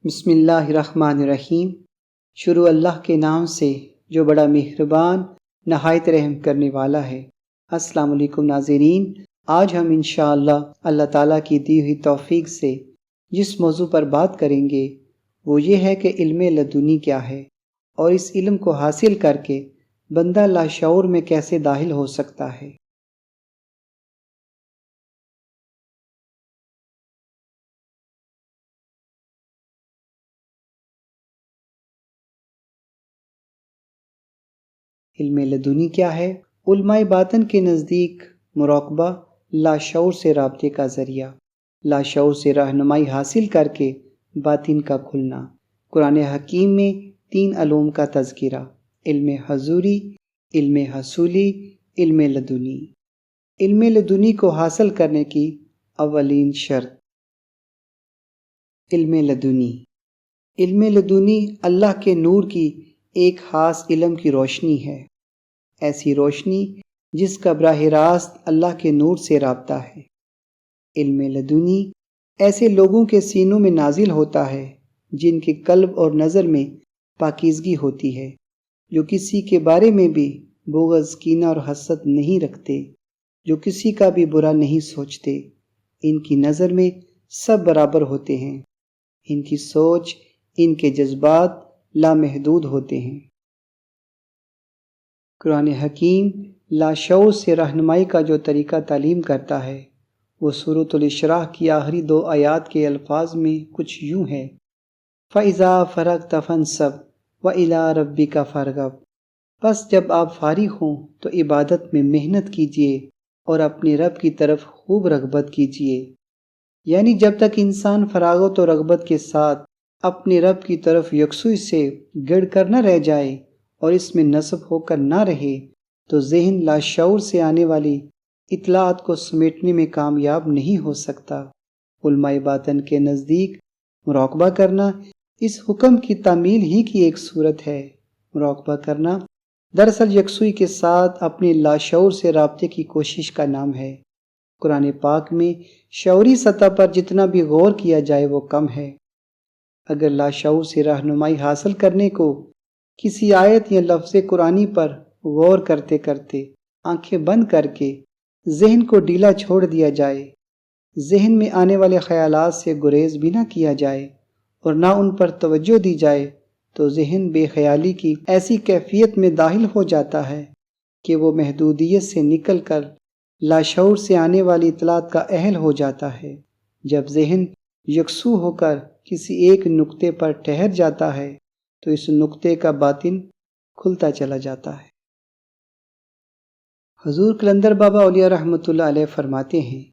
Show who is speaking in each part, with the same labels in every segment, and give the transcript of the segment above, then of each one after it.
Speaker 1: بسم اللہ الرحمن الرحیم۔ شروع اللہ کے نام سے جو بڑا مہربان نہایت رحم کرنے والا ہے۔ السلام علیکم ناظرین، آج ہم انشاءاللہ اللہ تعالیٰ کی دی ہوئی توفیق سے جس موضوع پر بات کریں گے وہ یہ ہے کہ علم لدنی کیا ہے اور اس علم کو حاصل کر کے بندہ لاشعور میں کیسے داخل ہو سکتا ہے۔ علم لدنی کیا ہے؟ علماء باطن کے نزدیک مراقبہ لاشعور سے رابطے کا ذریعہ، لاشعور سے رہنمائی حاصل کر کے باطن کا کھلنا۔ قرآن حکیم میں 3 علوم کا تذکرہ: علم حضوری، علم حصولی، علم لدنی۔ علم لدنی کو حاصل کرنے کی اولین شرط علم لدنی۔ علم لدنی اللہ کے نور کی ایک خاص علم کی روشنی ہے، ایسی روشنی جس کا براہ راست اللہ کے نور سے رابطہ ہے۔ علم لدنی ایسے لوگوں کے سینوں میں نازل ہوتا ہے جن کے قلب اور نظر میں پاکیزگی ہوتی ہے، جو کسی کے بارے میں بھی بغض، کینہ اور حسد نہیں رکھتے، جو کسی کا بھی برا نہیں سوچتے۔ ان کی نظر میں سب برابر ہوتے ہیں، ان کی سوچ، ان کے جذبات لامحدود ہوتے ہیں۔ قرآن حکیم لاشعور سے رہنمائی کا جو طریقہ تعلیم کرتا ہے وہ سورۃ الاسراء کی آخری 2 آیات کے الفاظ میں کچھ یوں ہے: فَإِذَا فَرَغْتَ فَانْصَبْ وَإِلَىٰ رَبِّكَ فَارْغَب۔ بس جب آپ فارغ ہوں تو عبادت میں محنت کیجیے اور اپنے رب کی طرف خوب رغبت کیجیے۔ یعنی جب تک انسان فراغت و رغبت کے ساتھ اپنے رب کی طرف یکسوئی سے گڑ کر نہ رہ جائے اور اس میں نصب ہو کر نہ رہے تو ذہن لاشعور سے آنے والی اطلاعات کو سمیٹنے میں کامیاب نہیں ہو سکتا۔ علماء باطن کے نزدیک مراقبہ کرنا اس حکم کی تعمیل ہی کی ایک صورت ہے۔ مراقبہ کرنا دراصل یکسوئی کے ساتھ اپنے لاشعور سے رابطے کی کوشش کا نام ہے۔ قرآن پاک میں شعوری سطح پر جتنا بھی غور کیا جائے وہ کم ہے۔ اگر لاشعور سے رہنمائی حاصل کرنے کو کسی آیت یا لفظ قرآنی پر غور کرتے کرتے آنکھیں بند کر کے ذہن کو ڈھیلا چھوڑ دیا جائے، ذہن میں آنے والے خیالات سے گریز بھی نہ کیا جائے اور نہ ان پر توجہ دی جائے تو ذہن بے خیالی کی ایسی کیفیت میں داخل ہو جاتا ہے کہ وہ محدودیت سے نکل کر لاشعور سے آنے والی اطلاعات کا اہل ہو جاتا ہے۔ جب ذہن یکسو ہو کر کسی ایک نقطے پر ٹھہر جاتا ہے تو اس نقطے کا باطن کھلتا چلا جاتا ہے۔ حضور قلندر بابا اولیاء رحمۃ اللہ علیہ فرماتے ہیں،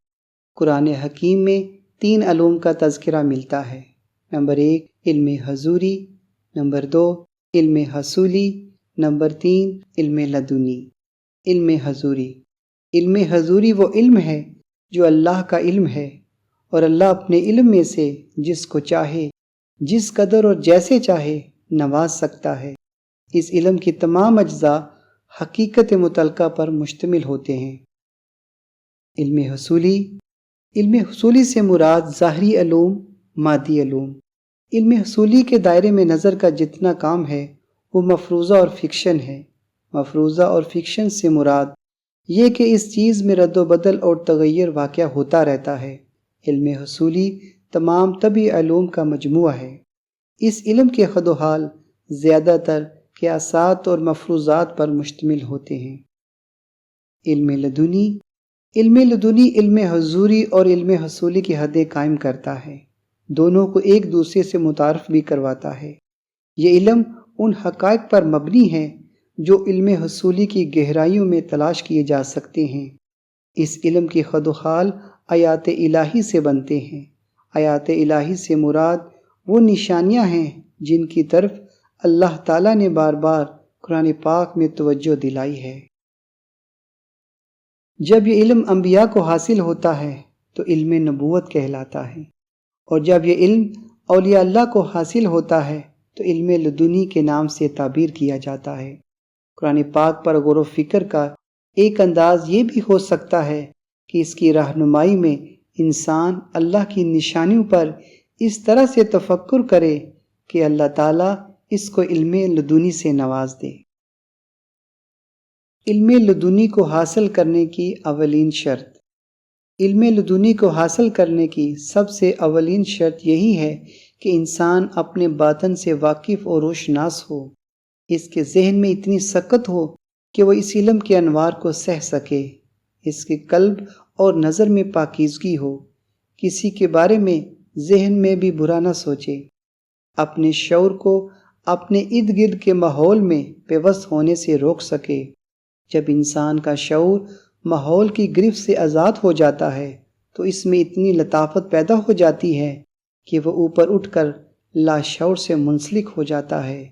Speaker 1: قرآن حکیم میں 3 علوم کا تذکرہ ملتا ہے۔ نمبر 1 علم حضوری، نمبر 2 علم حصولی، نمبر 3 علم لدنی۔ علم حضوری، علم حضوری وہ علم ہے جو اللہ کا علم ہے اور اللہ اپنے علم میں سے جس کو چاہے، جس قدر اور جیسے چاہے نواز سکتا ہے۔ اس علم کی تمام اجزاء حقیقت متعلقہ پر مشتمل ہوتے ہیں۔ علم حصولی، علم حصولی سے مراد ظاہری علوم، مادی علوم۔ علم حصولی کے دائرے میں نظر کا جتنا کام ہے وہ مفروضہ اور فکشن ہے۔ مفروضہ اور فکشن سے مراد یہ کہ اس چیز میں رد و بدل اور تغیر واقع ہوتا رہتا ہے۔ علم حصولی تمام طبعی علوم کا مجموعہ ہے۔ اس علم کے خد و حال زیادہ تر قیاسات اور مفروضات پر مشتمل ہوتے ہیں۔ علم لدنی، علم لدنی علم حضوری اور علم حصولی کی حدیں قائم کرتا ہے، دونوں کو ایک دوسرے سے متعارف بھی کرواتا ہے۔ یہ علم ان حقائق پر مبنی ہے جو علم حصولی کی گہرائیوں میں تلاش کیے جا سکتے ہیں۔ اس علم کی خد و خال آیات الہی سے بنتے ہیں۔ آیات الہی سے مراد وہ نشانیاں ہیں جن کی طرف اللہ تعالیٰ نے بار بار قرآن پاک میں توجہ دلائی ہے۔ جب یہ علم انبیاء کو حاصل ہوتا ہے تو علم نبوت کہلاتا ہے، اور جب یہ علم اولیاء اللہ کو حاصل ہوتا ہے تو علم لدنی کے نام سے تعبیر کیا جاتا ہے۔ قرآن پاک پر غور و فکر کا ایک انداز یہ بھی ہو سکتا ہے کہ اس کی رہنمائی میں انسان اللہ کی نشانیوں پر اس طرح سے تفکر کرے کہ اللہ تعالیٰ اس کو علم لدنی سے نواز دے۔ علم لدنی کو حاصل کرنے کی اولین شرط۔ علم لدنی کو حاصل کرنے کی سب سے اولین شرط یہی ہے کہ انسان اپنے باطن سے واقف اور روشناس ہو، اس کے ذہن میں اتنی سکت ہو کہ وہ اس علم کے انوار کو سہ سکے، اس کے قلب اور نظر میں پاکیزگی ہو، کسی کے بارے میں ذہن میں بھی برا نہ سوچے، اپنے شعور کو اپنے ارد گرد کے ماحول میں پیوست ہونے سے روک سکے۔ جب انسان کا شعور ماحول کی گرفت سے آزاد ہو جاتا ہے تو اس میں اتنی لطافت پیدا ہو جاتی ہے کہ وہ اوپر اٹھ کر لاشعور سے منسلک ہو جاتا ہے۔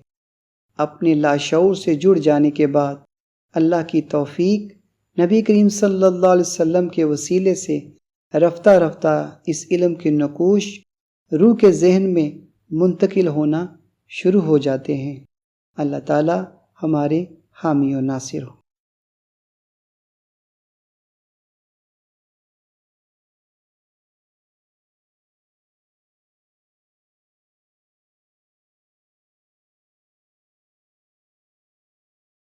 Speaker 1: اپنے لاشعور سے جڑ جانے کے بعد اللہ کی توفیق نبی کریم صلی اللہ علیہ وسلم کے وسیلے سے رفتہ رفتہ اس علم کے نقوش روح کے ذہن میں منتقل ہونا شروع ہو جاتے ہیں۔ اللہ تعالی ہمارے حامی و ناصر ہو۔